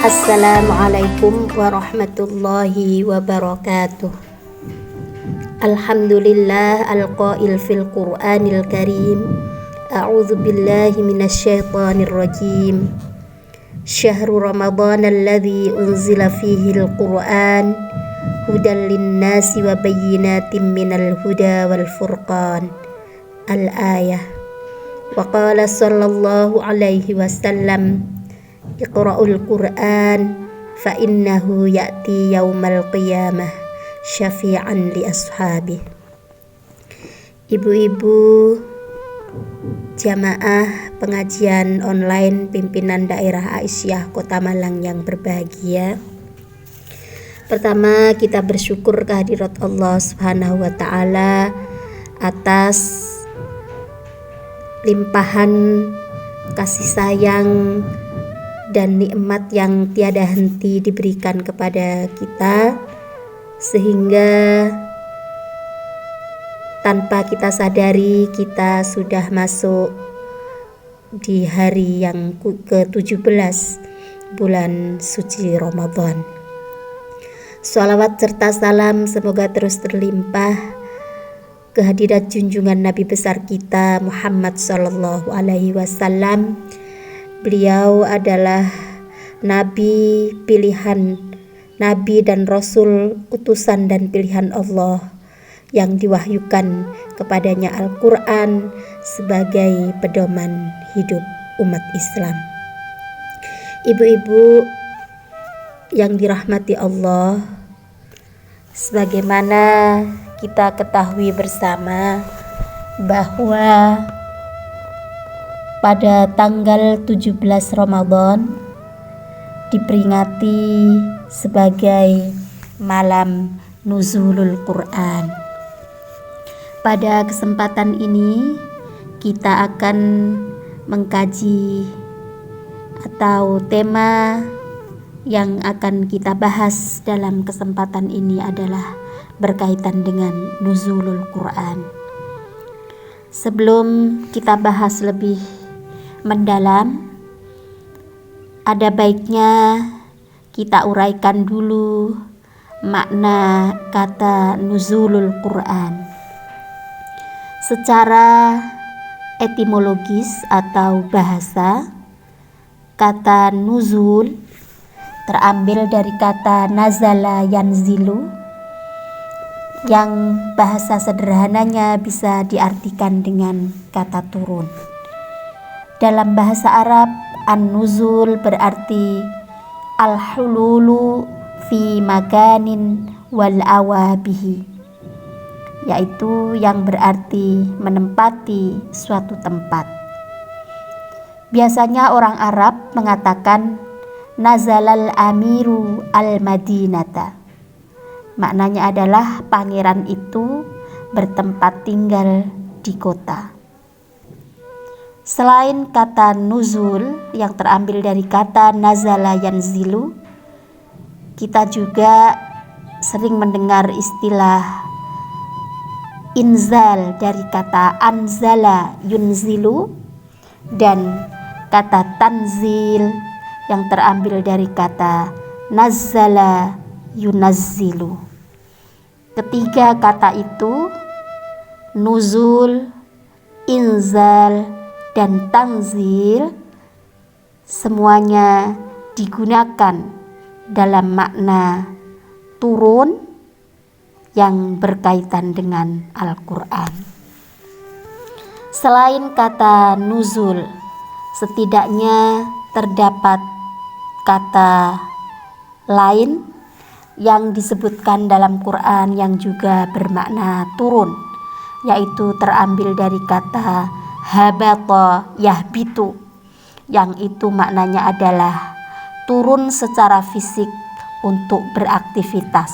Assalamualaikum warahmatullahi wabarakatuh. Alhamdulillah al-qail fil Qur'anil Karim. A'udzu billahi minasyaitonir rajim. Syahrul Ramadan alladzi unzila fihi al-Qur'an hudan lin-nasi wa bayyinatin minal huda wal furqan. Al-ayah. Wa qala sallallahu alaihi wasallam Iqra'ul Qur'an fa innahu ya'ti yaumal qiyamah syafi'an li ashabi. Ibu-ibu jamaah pengajian online pimpinan daerah Aisyah Kota Malang yang berbahagia. Pertama, kita bersyukur kehadirat Allah Subhanahu wa taala atas limpahan kasih sayang dan nikmat yang tiada henti diberikan kepada kita, sehingga tanpa kita sadari kita sudah masuk di hari yang ke-17 bulan suci Ramadan. Shalawat serta salam semoga terus terlimpah kehadirat junjungan Nabi besar kita Muhammad sallallahu alaihi wasallam. Beliau adalah Nabi pilihan, Nabi dan Rasul utusan dan pilihan Allah yang diwahyukan kepadanya Al-Quran sebagai pedoman hidup umat Islam. Ibu-ibu yang dirahmati Allah, sebagaimana kita ketahui bersama bahwa pada tanggal 17 Ramadan diperingati sebagai malam nuzulul Quran. Pada kesempatan ini kita akan mengkaji atau tema yang akan kita bahas dalam kesempatan ini adalah berkaitan dengan nuzulul Quran. Sebelum kita bahas lebih mendalam, ada baiknya kita uraikan dulu makna kata nuzulul Quran. Secara etimologis atau bahasa, kata nuzul terambil dari kata nazala yanzilu, yang bahasa sederhananya bisa diartikan dengan kata turun. Dalam bahasa Arab, an-nuzul berarti al-hululu fi makanin wal awabihi, yaitu yang berarti menempati suatu tempat. Biasanya orang Arab mengatakan nazalal amiru al-madinata. Maknanya adalah pangeran itu bertempat tinggal di kota. Selain kata nuzul yang terambil dari kata nazala yanzilu, kita juga sering mendengar istilah inzal dari kata anzala yunzilu, dan kata tanzil yang terambil dari kata nazzala yunazzilu. Ketiga kata itu, nuzul, inzal, dan tanzil, semuanya digunakan dalam makna turun yang berkaitan dengan Al-Quran. Selain kata nuzul, setidaknya terdapat kata lain yang disebutkan dalam Quran yang juga bermakna turun, yaitu terambil dari kata habata yahbitu, yang itu maknanya adalah turun secara fisik untuk beraktivitas,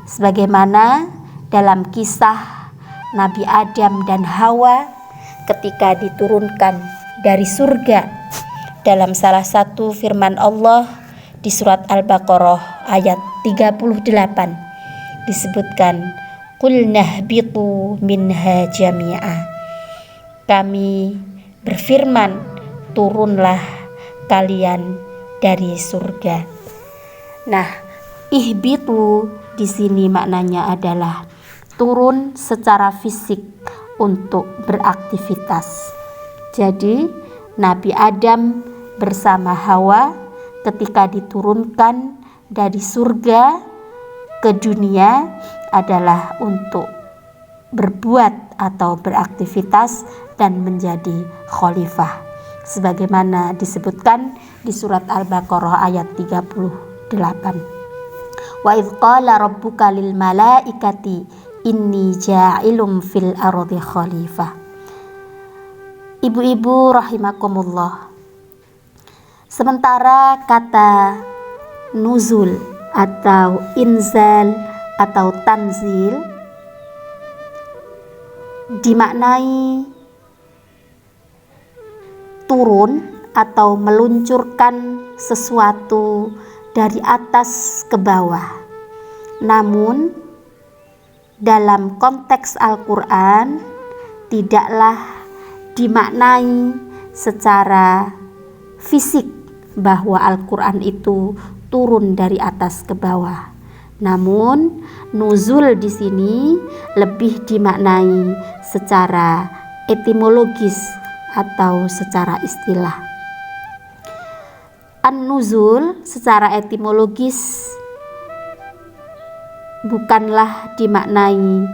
sebagaimana dalam kisah Nabi Adam dan Hawa ketika diturunkan dari surga dalam salah satu firman Allah di surat Al-Baqarah ayat 38 disebutkan qul nahbitu minha jami'a. Kami berfirman, turunlah kalian dari surga. Nah, ihbitu di sini maknanya adalah turun secara fisik untuk beraktivitas. Jadi, Nabi Adam bersama Hawa ketika diturunkan dari surga ke dunia adalah untuk berbuat atau beraktivitas dan menjadi khalifah, sebagaimana disebutkan di surat Al-Baqarah ayat 38. Wa idz qala rabbuka lil malaikati inni ja'ilum fil ardi khalifah. Ibu-ibu rahimakumullah, sementara kata nuzul atau inzal atau tanzil dimaknai turun atau meluncurkan sesuatu dari atas ke bawah. Namun dalam konteks Al-Quran tidaklah dimaknai secara fisik bahwa Al-Quran itu turun dari atas ke bawah. Namun nuzul di sini lebih dimaknai secara etimologis atau secara istilah. An-nuzul secara etimologis bukanlah dimaknai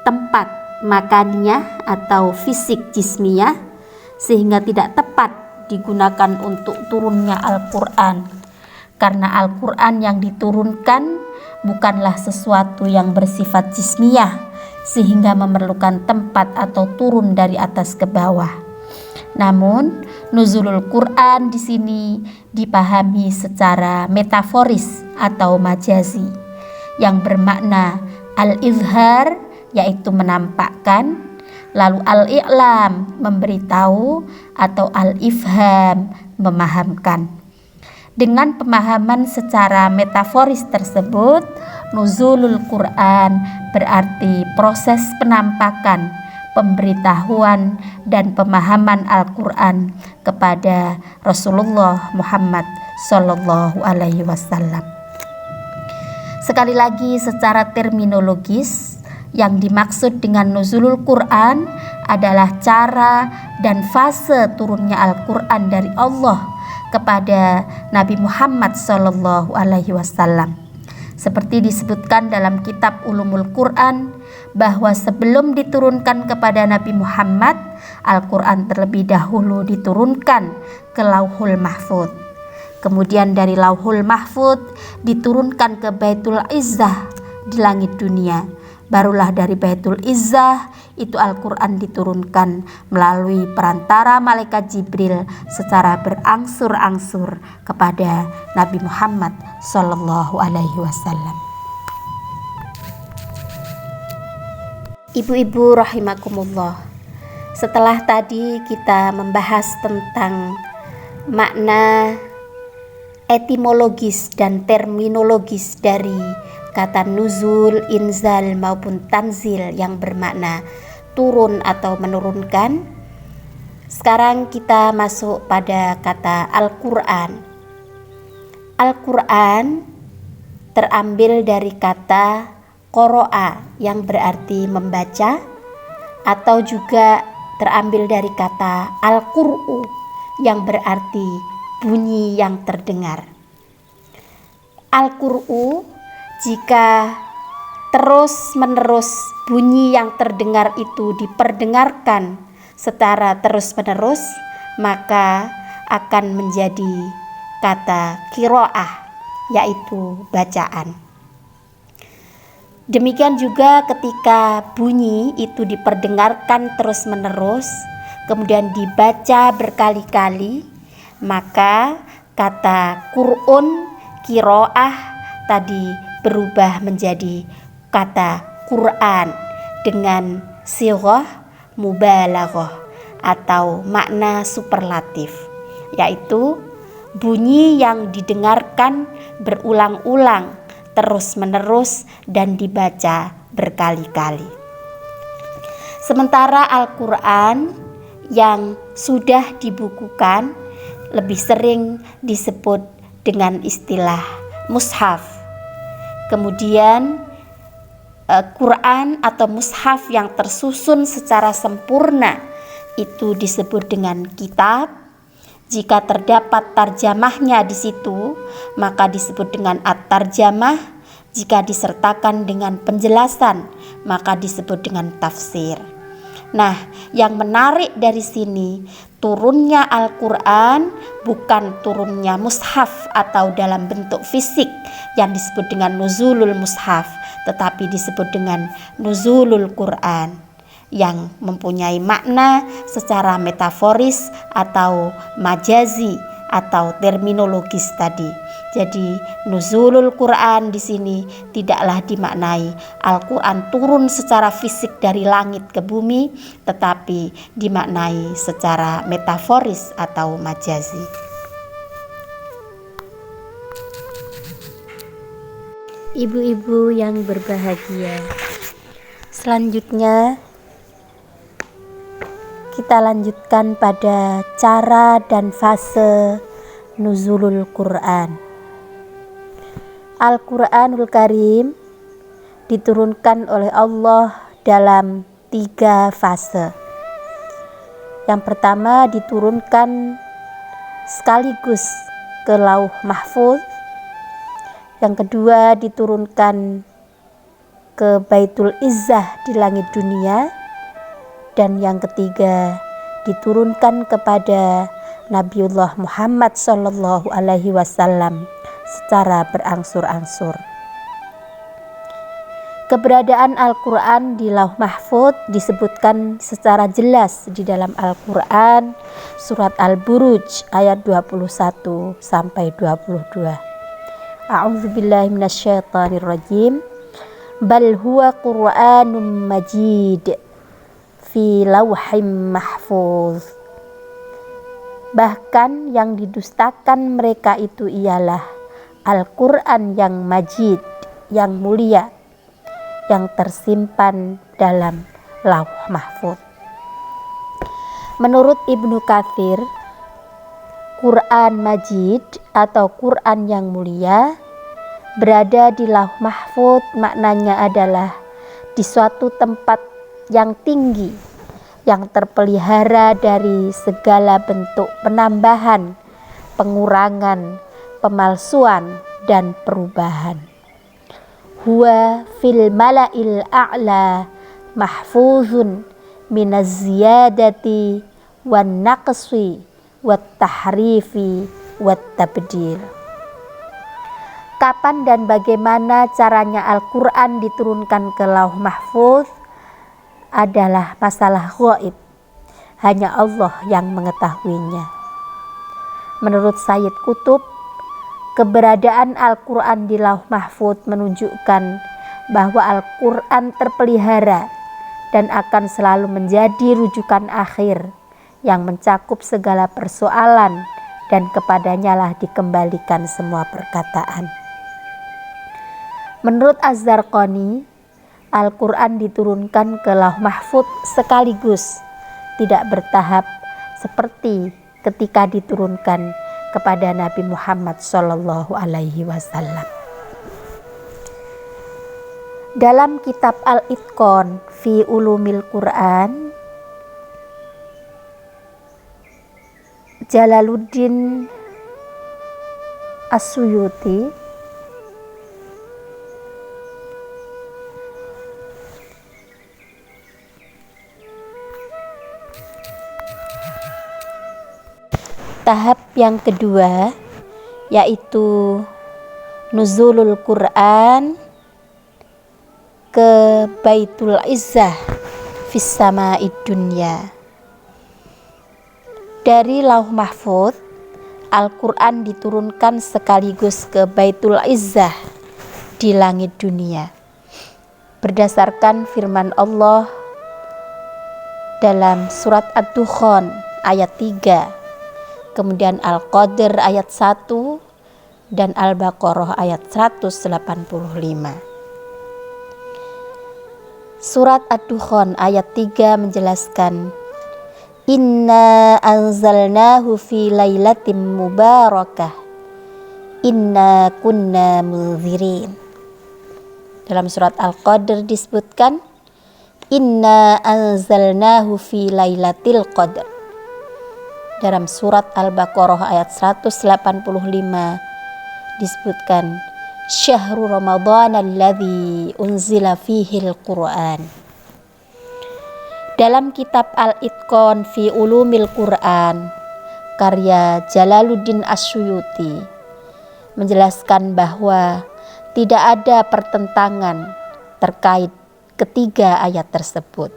tempat makaniah atau fisik jismiyah, sehingga tidak tepat digunakan untuk turunnya Al-Quran, karena Al-Quran yang diturunkan bukanlah sesuatu yang bersifat jismiyah sehingga memerlukan tempat atau turun dari atas ke bawah. Namun nuzulul Quran di sini dipahami secara metaforis atau majazi yang bermakna al-izhar, yaitu menampakkan, lalu al-i'lam memberitahu, atau al-ifham memahamkan. Dengan pemahaman secara metaforis tersebut, nuzulul Quran berarti proses penampakan, pemberitahuan dan pemahaman Al-Quran kepada Rasulullah Muhammad Sallallahu Alaihi Wasallam. Sekali lagi, secara terminologis, yang dimaksud dengan nuzulul Quran adalah cara dan fase turunnya Al-Quran dari Allah kepada Nabi Muhammad Sallallahu Alaihi Wasallam. Seperti disebutkan dalam kitab Ulumul Quran bahwa sebelum diturunkan kepada Nabi Muhammad, Al-Quran terlebih dahulu diturunkan ke Lauhul Mahfuz. Kemudian dari Lauhul Mahfuz diturunkan ke Baitul Izzah di langit dunia. Barulah dari Baitul Izzah itu Al-Quran diturunkan melalui perantara malaikat Jibril secara berangsur-angsur kepada Nabi Muhammad Sallallahu Alaihi Wasallam. Ibu-ibu rahimakumullah, setelah tadi kita membahas tentang makna etimologis dan terminologis dari kata nuzul, inzal maupun tanzil yang bermakna turun atau menurunkan, sekarang kita masuk pada kata Al-Quran. Al-Quran terambil dari kata qoro'a yang berarti membaca, atau juga terambil dari kata al-qur'u yang berarti bunyi yang terdengar. Al-qur'u jika terus-menerus bunyi yang terdengar itu diperdengarkan secara terus-menerus, maka akan menjadi kata qiraah, yaitu bacaan. Demikian juga ketika bunyi itu diperdengarkan terus-menerus, kemudian dibaca berkali-kali, maka kata Qur'un, qiraah tadi berubah menjadi kata Quran dengan sighah mubalaghah atau makna superlatif, yaitu bunyi yang didengarkan berulang-ulang, terus-menerus dan dibaca berkali-kali. Sementara Al-Quran yang sudah dibukukan lebih sering disebut dengan istilah mushaf. Kemudian Quran atau mushaf yang tersusun secara sempurna itu disebut dengan kitab. Jika terdapat tarjamahnya di situ, maka disebut dengan at-tarjamah. Jika disertakan dengan penjelasan, maka disebut dengan tafsir. Nah, yang menarik dari sini, turunnya Al-Quran bukan turunnya mushaf atau dalam bentuk fisik yang disebut dengan nuzulul mushaf, tetapi disebut dengan nuzulul Quran yang mempunyai makna secara metaforis atau majazi atau terminologis tadi. Jadi nuzulul Quran di sini tidaklah dimaknai Al-Quran turun secara fisik dari langit ke bumi, tetapi dimaknai secara metaforis atau majazi. Ibu-ibu yang berbahagia, selanjutnya kita lanjutkan pada cara dan fase nuzulul Quran. Al-Quranul Karim diturunkan oleh Allah dalam 3 fase. Yang pertama diturunkan sekaligus ke Lauh Mahfuz. Yang kedua diturunkan ke Baitul Izzah di langit dunia. Dan yang ketiga diturunkan kepada Nabiullah Muhammad Sallallahu Alaihi Wasallam secara berangsur-angsur. Keberadaan Al-Quran di Lauh Mahfuz disebutkan secara jelas di dalam Al-Quran surat Al-Buruj ayat 21 sampai 22. A'udzubillahi minasyaitonirrajim. Bal huwa Qur'anun Majid fi lauhim mahfuz. Bahkan yang didustakan mereka itu ialah Al-Quran yang majid, yang mulia, yang tersimpan dalam lauh mahfuz. Menurut Ibnu Katsir, Quran majid atau Quran yang mulia berada di lauh mahfuz, maknanya adalah di suatu tempat yang tinggi, yang terpelihara dari segala bentuk penambahan, pengurangan, pemalsuan, dan perubahan. Huwa fil mala'il a'la mahfuzun minaz ziyadati wan naqsi wat tahrifi wat tabdil. Kapan dan bagaimana caranya Al-Quran diturunkan ke Lauh Mahfuz adalah masalah ghaib. Hanya Allah yang mengetahuinya. Menurut Sayyid Qutb, keberadaan Al-Quran di Lauh Mahfuz menunjukkan bahwa Al-Quran terpelihara dan akan selalu menjadi rujukan akhir yang mencakup segala persoalan, dan kepadanya lah dikembalikan semua perkataan. Menurut Az-Zarqani, Al-Quran diturunkan ke Lauh Mahfuz sekaligus, tidak bertahap seperti ketika diturunkan kepada Nabi Muhammad Sallallahu Alaihi Wasallam. Dalam kitab Al-Itqan fi Ulumil Quran, Jalaluddin As-Suyuti tahap yang kedua, yaitu nuzulul Quran ke Baitul Izzah fis sama'id dunya. Dari Lauh Mahfuz, Al-Quran diturunkan sekaligus ke Baitul Izzah di langit dunia. Berdasarkan firman Allah dalam surat Ad-Dukhan ayat 3, kemudian Al-Qadr ayat 1 dan Al-Baqarah ayat 185. Surat Ad-Dukhan ayat 3 menjelaskan, Inna anzalnahu fi lailatin mubarakah inna kunna munzirin. Dalam surat Al-Qadr disebutkan inna anzalnahu fi lailatul qadr. Dalam surat Al-Baqarah ayat 185 disebutkan syahrul ramadhan alladzi unzila fihi al-Qur'an. Dalam kitab Al-Itqan fi ulumil Qur'an karya Jalaluddin Asyuyuti menjelaskan bahwa tidak ada pertentangan terkait ketiga ayat tersebut,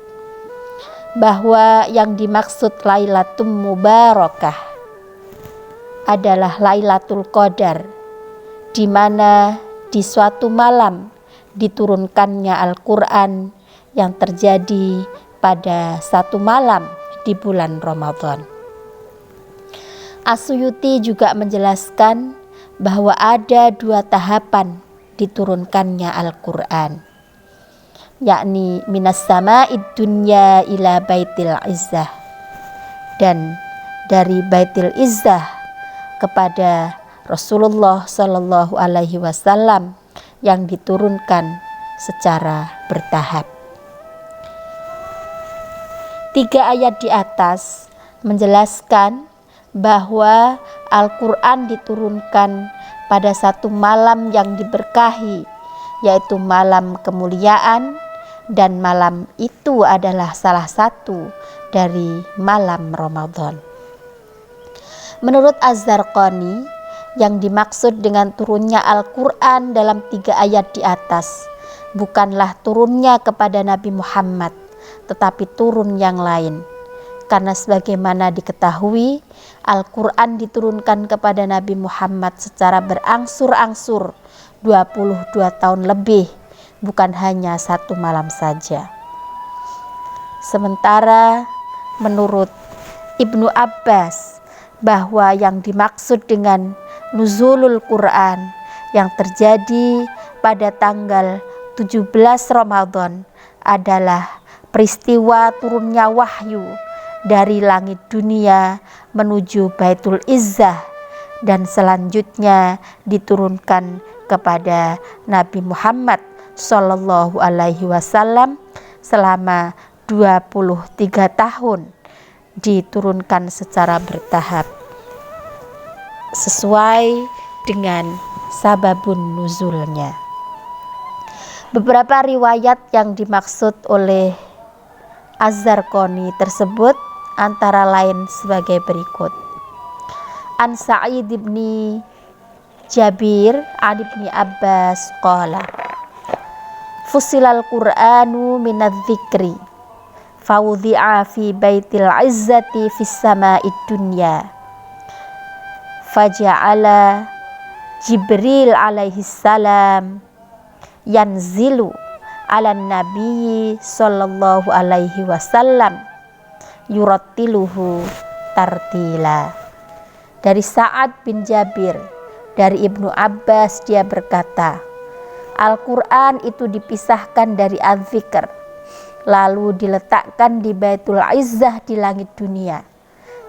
bahwa yang dimaksud Lailatul Mubarakah adalah Lailatul Qadar, di mana di suatu malam diturunkannya Al-Quran yang terjadi pada satu malam di bulan Ramadan. Asyuyuti juga menjelaskan bahwa ada dua tahapan diturunkannya Al-Quran, yakni minas sama'id dunya ila baitil izzah, dan dari baitil izzah kepada Rasulullah Shallallahu Alaihi Wasallam yang diturunkan secara bertahap. 3 ayat di atas menjelaskan bahwa Al-Quran diturunkan pada satu malam yang diberkahi, yaitu malam kemuliaan, dan malam itu adalah salah satu dari malam Ramadan. Menurut Az-Zarqani, yang dimaksud dengan turunnya Al-Quran dalam 3 ayat di atas bukanlah turunnya kepada Nabi Muhammad, tetapi turun yang lain. Karena sebagaimana diketahui, Al-Quran diturunkan kepada Nabi Muhammad secara berangsur-angsur 22 tahun lebih, bukan hanya satu malam saja. Sementara menurut Ibnu Abbas, bahwa yang dimaksud dengan nuzulul Quran yang terjadi pada tanggal 17 Ramadan adalah peristiwa turunnya wahyu dari langit dunia menuju Baitul Izzah, dan selanjutnya diturunkan kepada Nabi Muhammad Sallallahu Alaihi Wasallam selama 23 tahun, diturunkan secara bertahap sesuai dengan sababun nuzulnya. Beberapa riwayat yang dimaksud oleh Az-Zarqani tersebut antara lain sebagai berikut. An Sa'id bin Jabir an Ibni Abbas qala fusilal Qur'anu minadz-dzikri fawudhi'a fi baitil izzati fis sama'id dunya faja'ala Jibril alaihi salam yanzilu ala nabiyyi sallallahu alaihi wasallam yurattiluhu tartila. Dari Sa'ad bin Jabir dari Ibnu Abbas, dia berkata, Al-Quran itu dipisahkan dari Az-Zikr, lalu diletakkan di Baitul Izzah di langit dunia.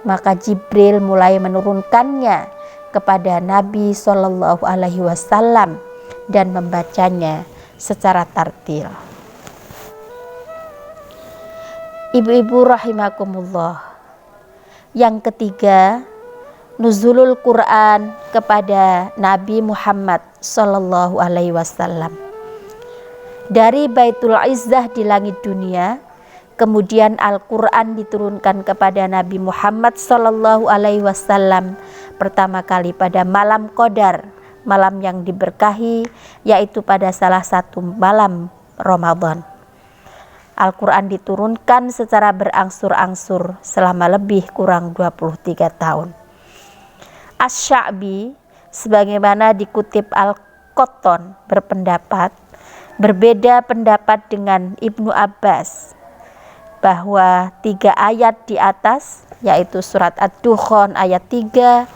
Maka Jibril mulai menurunkannya kepada Nabi Shallallahu Alaihi Wasallam dan membacanya secara tartil. Ibu-ibu rahimakumullah, yang ketiga, nuzulul Quran kepada Nabi Muhammad Sallallahu Alaihi Wasallam dari Baitul Izzah di langit dunia. Kemudian Al-Quran diturunkan kepada Nabi Muhammad Sallallahu Alaihi Wasallam pertama kali pada malam Qadar, malam yang diberkahi, yaitu pada salah satu malam Ramadan. Al-Quran diturunkan secara berangsur-angsur selama lebih kurang 23 tahun. Asy-Sya'bi sebagaimana dikutip Al-Qattan berpendapat, berbeda pendapat dengan Ibnu Abbas, bahwa 3 ayat di atas, yaitu surat Ad-Dukhan ayat 3,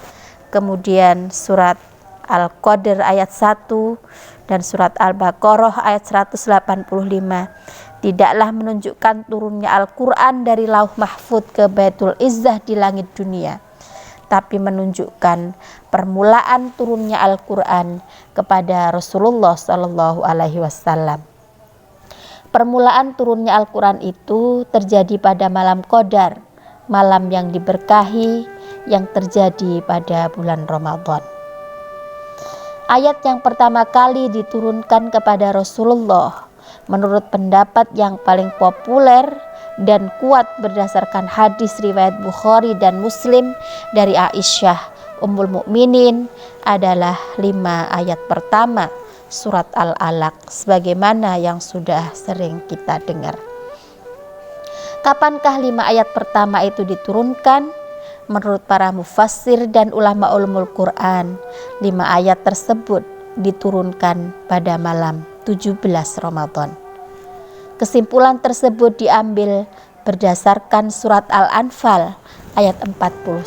kemudian surat Al-Qadr ayat 1 dan surat Al-Baqarah ayat 185 tidaklah menunjukkan turunnya Al-Quran dari Lauh Mahfud ke Baitul Izzah di langit dunia, tetapi menunjukkan permulaan turunnya Al-Quran kepada Rasulullah Sallallahu Alaihi Wasallam. Permulaan turunnya Al-Quran itu terjadi pada malam Qadar, malam yang diberkahi yang terjadi pada bulan Ramadan. Ayat yang pertama kali diturunkan kepada Rasulullah menurut pendapat yang paling populer dan kuat berdasarkan hadis riwayat Bukhari dan Muslim dari Aisyah Ummul Mukminin adalah 5 ayat pertama surat Al-Alaq, sebagaimana yang sudah sering kita dengar. Kapankah 5 ayat pertama itu diturunkan? Menurut para mufassir dan ulama ulumul Quran, 5 ayat tersebut diturunkan pada malam 17 Ramadan. Kesimpulan tersebut diambil berdasarkan surat Al-Anfal ayat 41.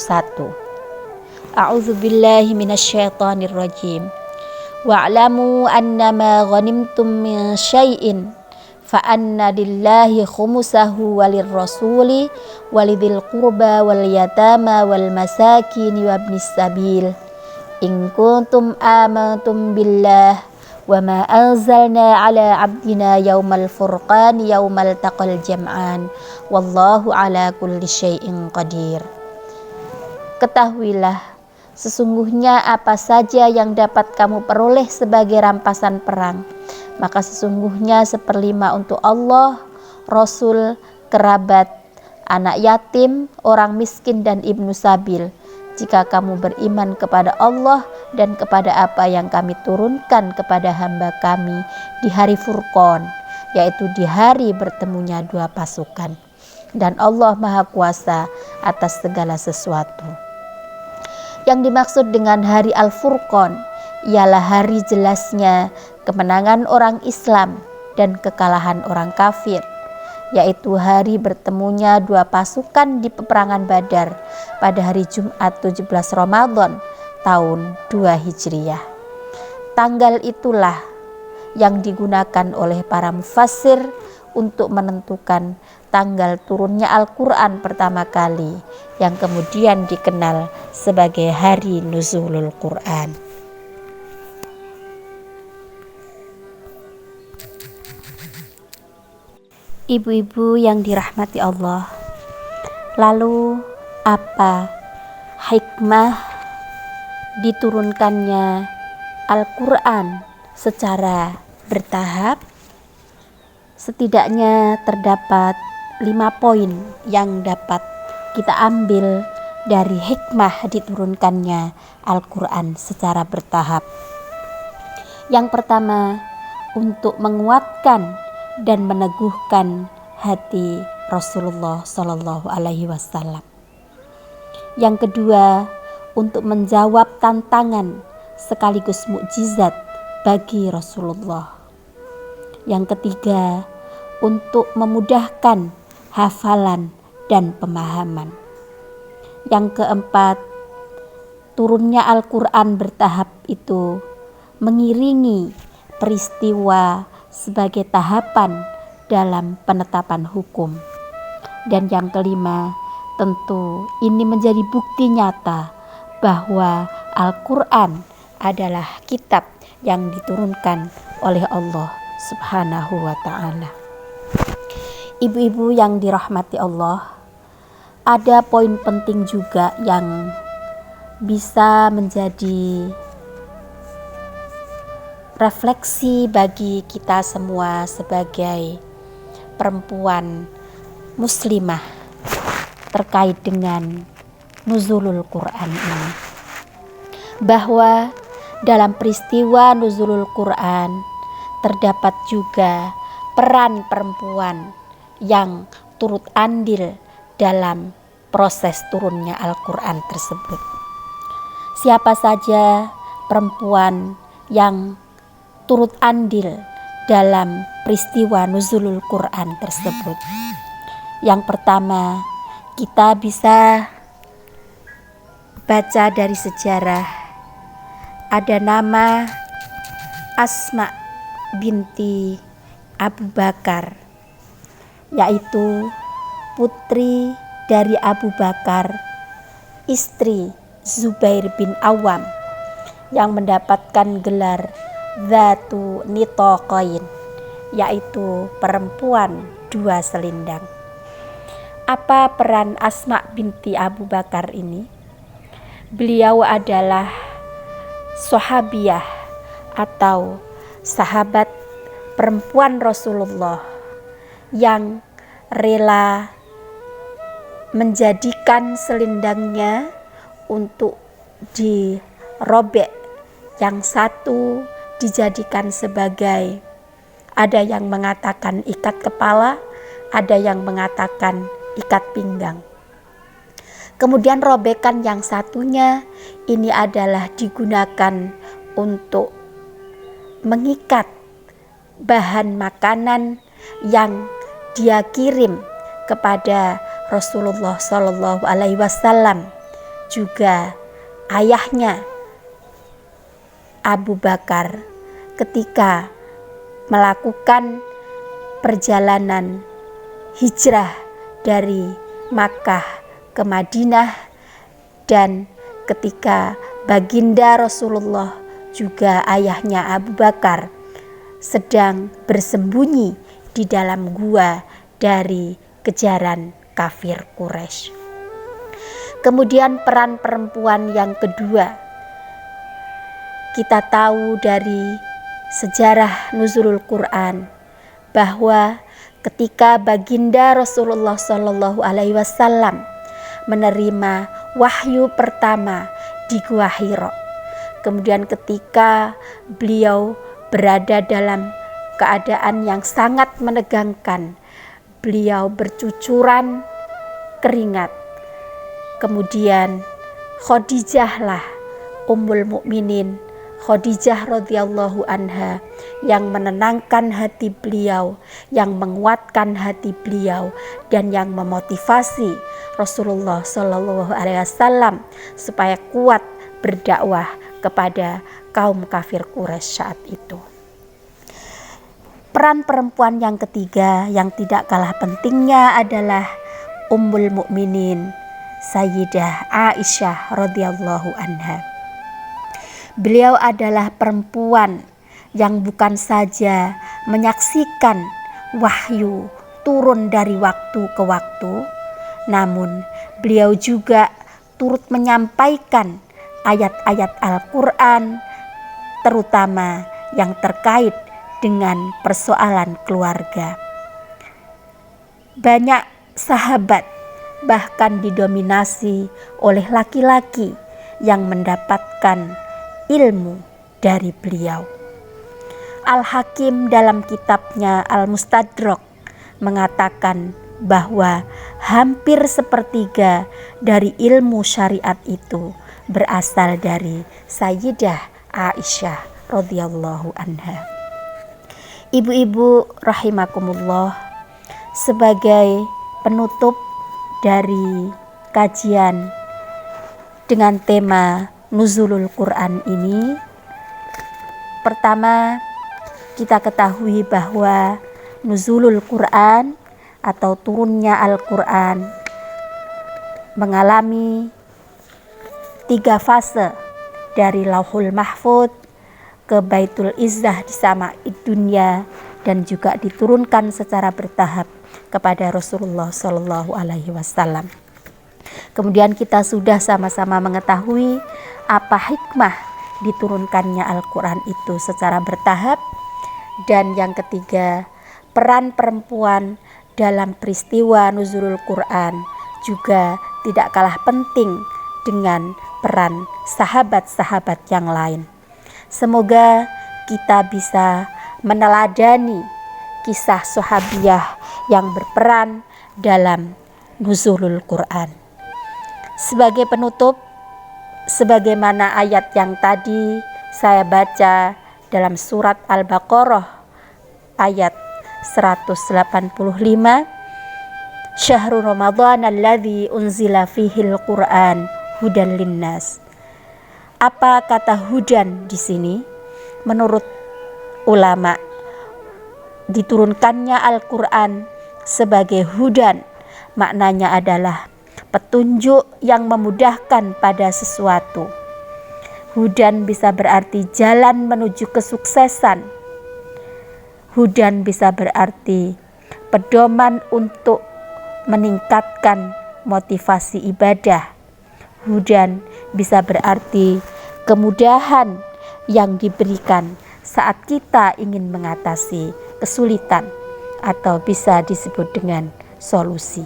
A'udzubillahi minasyaitonirrajim. Wa'lamu annama ghanimtum min syai'in fa anna lillahi khumusahu walirrasuli walidhil qurba wal yatama wal masakin wa ibnis sabil in kuntum amantum billah wa ma anzalna ala abdina yaumal furqan yaumal taqal jam'an wallahu ala kulli syai'in qadir. Ketahuilah, sesungguhnya apa saja yang dapat kamu peroleh sebagai rampasan perang, maka sesungguhnya 1/5 untuk Allah, Rasul, kerabat, anak yatim, orang miskin dan ibnu sabil, jika kamu beriman kepada Allah dan kepada apa yang kami turunkan kepada hamba kami di hari Furqan, yaitu di hari bertemunya 2 pasukan. Dan Allah Maha Kuasa atas segala sesuatu. Yang dimaksud dengan hari Al-Furqan ialah hari jelasnya kemenangan orang Islam dan kekalahan orang kafir, yaitu hari bertemunya 2 pasukan di peperangan Badar pada hari Jumat 17 Ramadan tahun 2 Hijriyah. Tanggal itulah yang digunakan oleh para mufassir untuk menentukan tanggal turunnya Al-Quran pertama kali, yang kemudian dikenal sebagai hari Nuzulul Quran. Ibu-ibu yang dirahmati Allah, lalu apa hikmah diturunkannya Al-Quran secara bertahap? Setidaknya terdapat 5 poin yang dapat kita ambil dari hikmah diturunkannya Al-Quran secara bertahap. Yang pertama, untuk menguatkan dan meneguhkan hati Rasulullah Shallallahu Alaihi Wasallam. Yang kedua, untuk menjawab tantangan sekaligus mukjizat bagi Rasulullah. Yang ketiga, untuk memudahkan hafalan dan pemahaman. Yang keempat, turunnya Al-Quran bertahap itu mengiringi peristiwa sebagai tahapan dalam penetapan hukum. Dan yang kelima, tentu ini menjadi bukti nyata bahwa Al-Quran adalah kitab yang diturunkan oleh Allah Subhanahu wa ta'ala. Ibu-ibu yang dirahmati Allah, ada poin penting juga yang bisa menjadi refleksi bagi kita semua sebagai perempuan muslimah terkait dengan nuzulul Quran ini, bahwa dalam peristiwa nuzulul Quran terdapat juga peran perempuan yang turut andil dalam proses turunnya Al-Quran tersebut. Siapa saja perempuan yang turut andil dalam peristiwa nuzulul Quran tersebut? Yang pertama, kita bisa baca dari sejarah, ada nama Asma binti Abu Bakar, yaitu putri dari Abu Bakar, istri Zubair bin Awam yang mendapatkan gelar Dzatu Nitaqain, yaitu perempuan dua selindang. Apa peran Asma binti Abu Bakar ini? Beliau adalah sahabiyah atau sahabat perempuan Rasulullah yang rela menjadikan selindangnya untuk dirobek, yang satu dijadikan sebagai, ada yang mengatakan ikat kepala, ada yang mengatakan ikat pinggang. Kemudian robekan yang satunya ini adalah digunakan untuk mengikat bahan makanan yang dia kirim kepada Rasulullah Shallallahu Alaihi Wasallam, juga ayahnya Abu Bakar ketika melakukan perjalanan hijrah dari Makkah ke Madinah, dan ketika baginda Rasulullah juga ayahnya Abu Bakar sedang bersembunyi di dalam gua dari kejaran kafir Quraisy. Kemudian peran perempuan yang kedua, kita tahu dari sejarah nuzulul Quran bahwa ketika baginda Rasulullah Shallallahu Alaihi Wasallam menerima wahyu pertama di Gua Hira, kemudian ketika beliau berada dalam keadaan yang sangat menegangkan, beliau bercucuran keringat. Kemudian Khadijahlah Ummul Mukminin, Khadijah radhiyallahu anha, yang menenangkan hati beliau, yang menguatkan hati beliau, dan yang memotivasi Rasulullah Shallallahu Alaihi Wasallam supaya kuat berdakwah kepada kaum kafir Quraisy saat itu. Peran perempuan yang ketiga yang tidak kalah pentingnya adalah Ummul Mukminin Sayyidah Aisyah radhiyallahu anha. Beliau adalah perempuan yang bukan saja menyaksikan wahyu turun dari waktu ke waktu, namun beliau juga turut menyampaikan ayat-ayat Al-Quran, terutama yang terkait dengan persoalan keluarga. Banyak sahabat bahkan didominasi oleh laki-laki yang mendapatkan ilmu dari beliau. Al-Hakim dalam kitabnya Al-Mustadrak mengatakan bahwa hampir sepertiga dari ilmu syariat itu berasal dari Sayyidah Aisyah radhiyallahu anha. Ibu-ibu rahimakumullah, sebagai penutup dari kajian dengan tema Nuzulul Quran ini, pertama kita ketahui bahwa Nuzulul Quran atau turunnya Al-Quran mengalami 3 fase, dari Lauhul Mahfud ke Baitul Izzah di Sama'id Dunya, dan juga diturunkan secara bertahap kepada Rasulullah Shallallahu Alaihi Wasallam. Kemudian kita sudah sama-sama mengetahui apa hikmah diturunkannya Al-Quran itu secara bertahap. Dan yang ketiga, peran perempuan dalam peristiwa nuzulul Quran juga tidak kalah penting dengan peran sahabat-sahabat yang lain. Semoga kita bisa meneladani kisah sahabiyah yang berperan dalam nuzulul Quran. Sebagai penutup, sebagaimana ayat yang tadi saya baca dalam surat Al-Baqarah ayat 185, Syahrul Ramadan alladzi unzila fihil Quran hudan linnas. Apa kata hudan di sini? Menurut ulama, diturunkannya Al-Quran sebagai hudan maknanya adalah petunjuk yang memudahkan pada sesuatu. Hudan bisa berarti jalan menuju kesuksesan. Hudan bisa berarti pedoman untuk meningkatkan motivasi ibadah. Hudan bisa berarti kemudahan yang diberikan saat kita ingin mengatasi kesulitan, atau bisa disebut dengan solusi.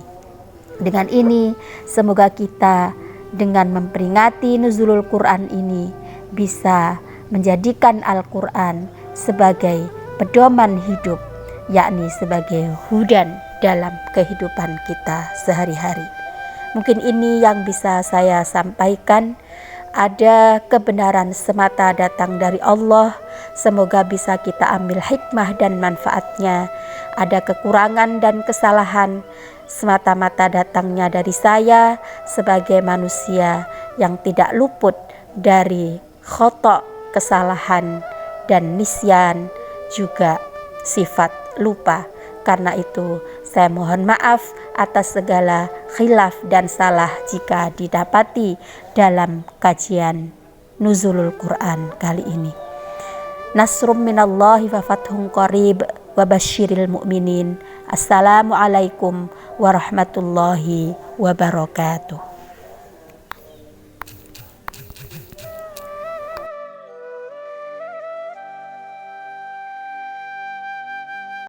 Dengan ini, semoga kita dengan memperingati nuzulul Quran ini bisa menjadikan Al-Quran sebagai pedoman hidup, yakni sebagai hudan dalam kehidupan kita sehari-hari. Mungkin ini yang bisa saya sampaikan. Ada kebenaran semata datang dari Allah, semoga bisa kita ambil hikmah dan manfaatnya. Ada kekurangan dan kesalahan, semata-mata datangnya dari saya sebagai manusia yang tidak luput dari khotok, kesalahan, dan nisyan, juga sifat lupa. Karena itu saya mohon maaf atas segala khilaf dan salah jika didapati dalam kajian nuzulul Quran kali ini. Nasrum minallahi wa fathun qarib wa basyiril mu'minin. Assalamualaikum warahmatullahi wabarakatuh.